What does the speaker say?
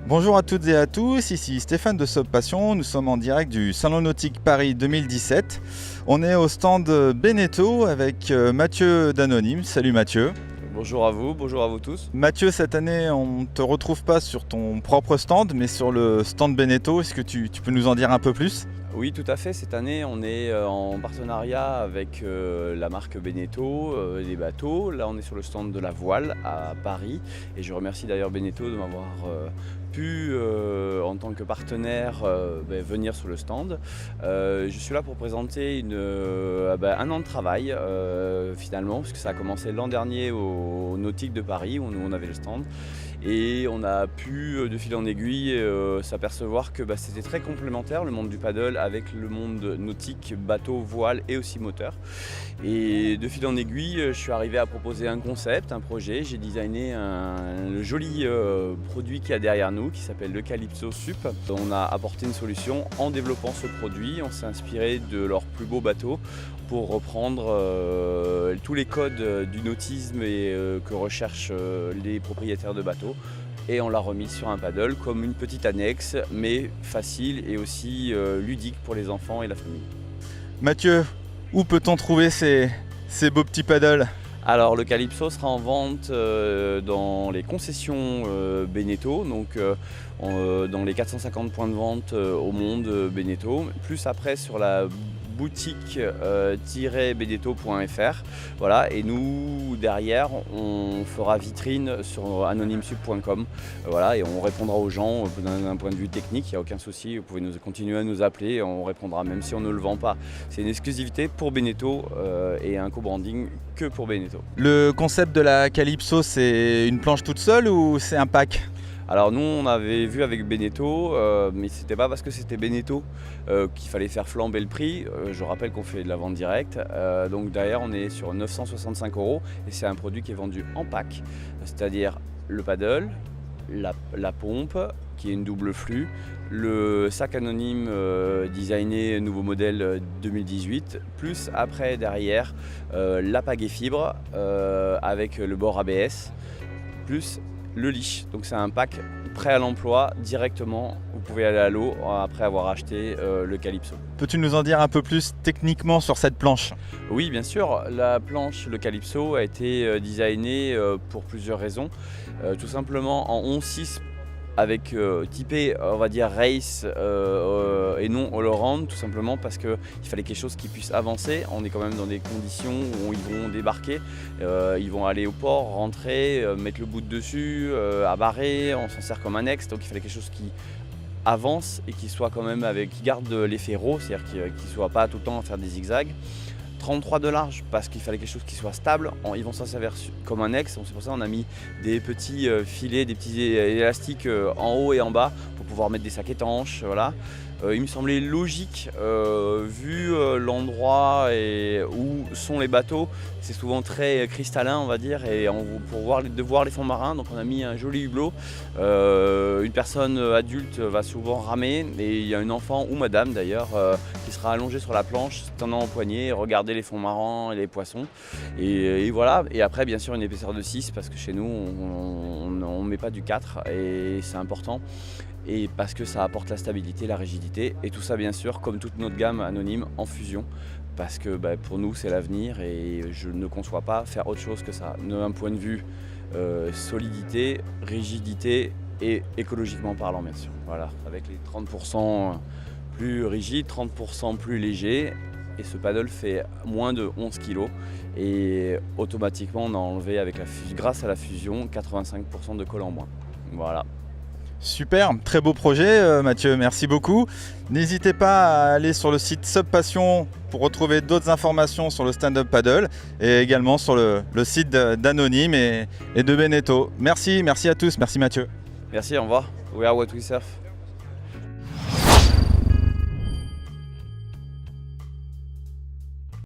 Bonjour à toutes et à tous, ici Stéphane de Sub Passion, nous sommes en direct du Salon Nautique Paris 2017. On est au stand Beneteau avec Mathieu d'Anonyme. Salut Mathieu. Bonjour à vous tous. Mathieu, cette année on ne te retrouve pas sur ton propre stand mais sur le stand Beneteau. Est-ce que tu peux nous en dire un peu plus ? Oui, tout à fait. Cette année, on est en partenariat avec la marque Beneteau, les bateaux. Là, on est sur le stand de la voile à Paris. Et je remercie d'ailleurs Beneteau de m'avoir pu, en tant que partenaire, venir sur le stand. Je suis là pour présenter un an de travail, finalement, puisque ça a commencé l'an dernier au Nautique de Paris, où on avait le stand. Et on a pu, de fil en aiguille, s'apercevoir que c'était très complémentaire, le monde du paddle avec le monde nautique, bateau, voile et aussi moteur. Et de fil en aiguille, je suis arrivé à proposer un concept, un projet. J'ai designé le joli produit qu'il y a derrière nous, qui s'appelle le Calypso Sup. On a apporté une solution en développant ce produit. On s'est inspiré de leurs plus beaux bateaux pour reprendre tous les codes du nautisme que recherchent les propriétaires de bateaux. Et on l'a remis sur un paddle comme une petite annexe, mais facile et aussi ludique pour les enfants et la famille. Mathieu, où peut-on trouver ces beaux petits paddles ? Alors le Calypso sera en vente dans les concessions Beneteau, donc dans les 450 points de vente au monde Beneteau, plus après sur la boutique-beneteau.fr. Voilà, et nous derrière on fera vitrine sur anonymesub.com, voilà, et on répondra aux gens d'un point de vue technique. Il n'y a aucun souci, vous pouvez continuer à nous appeler, on répondra même si on ne le vend pas. C'est une exclusivité pour Beneteau et un co-branding que pour Beneteau. Le concept de la Calypso, c'est une planche toute seule ou c'est un pack ? Alors nous on avait vu avec Beneteau, mais c'était pas parce que c'était Beneteau qu'il fallait faire flamber le prix. Je rappelle qu'on fait de la vente directe, donc derrière on est sur 965 € et c'est un produit qui est vendu en pack, c'est-à-dire le paddle, la pompe qui est une double flux, le sac anonyme designé nouveau modèle 2018, plus après derrière la pagaie fibre avec le bord ABS, plus le leash. Donc c'est un pack prêt à l'emploi directement. Vous pouvez aller à l'eau après avoir acheté le Calypso. Peux-tu nous en dire un peu plus techniquement sur cette planche ? Oui, bien sûr. La planche, le Calypso, a été designée pour plusieurs raisons. Tout simplement en 11-6 avec typé, on va dire race et non all-around, tout simplement parce qu'il fallait quelque chose qui puisse avancer. On est quand même dans des conditions où ils vont débarquer, ils vont aller au port, rentrer, mettre le bout de dessus, abarrer, on s'en sert comme annexe, donc il fallait quelque chose qui avance et qui soit quand même qui garde l'effet raw, c'est-à-dire qu'il ne soit pas tout le temps à faire des zigzags. 33 de large parce qu'il fallait quelque chose qui soit stable. Ils vont s'en servir comme un ex, c'est pour ça qu'on a mis des petits filets, des petits élastiques en haut et en bas pour pouvoir mettre des sacs étanches. Voilà. Il me semblait logique, vu l'endroit où sont les bateaux, c'est souvent très cristallin on va dire, et pour voir les fonds marins, donc on a mis un joli hublot. Une personne adulte va souvent ramer, et il y a un enfant ou madame d'ailleurs qui sera allongé sur la planche, tendant au poignet, regarder les fonds marins et les poissons. Et voilà, et après bien sûr une épaisseur de 6 parce que chez nous on ne met pas du 4 et c'est important. Et parce que ça apporte la stabilité, la rigidité, et tout ça bien sûr, comme toute notre gamme anonyme, en fusion, parce que pour nous c'est l'avenir et je ne conçois pas faire autre chose que ça, d'un point de vue solidité, rigidité et écologiquement parlant bien sûr. Voilà, avec les 30% plus rigides, 30% plus légers, et ce paddle fait moins de 11 kg et automatiquement on a enlevé grâce à la fusion 85% de colle en moins. Voilà. Super, très beau projet Mathieu, merci beaucoup. N'hésitez pas à aller sur le site Sub Passion pour retrouver d'autres informations sur le stand-up paddle et également sur le site d'Anonyme et de Beneteau. Merci à tous, merci Mathieu. Merci, au revoir. We are what we surf.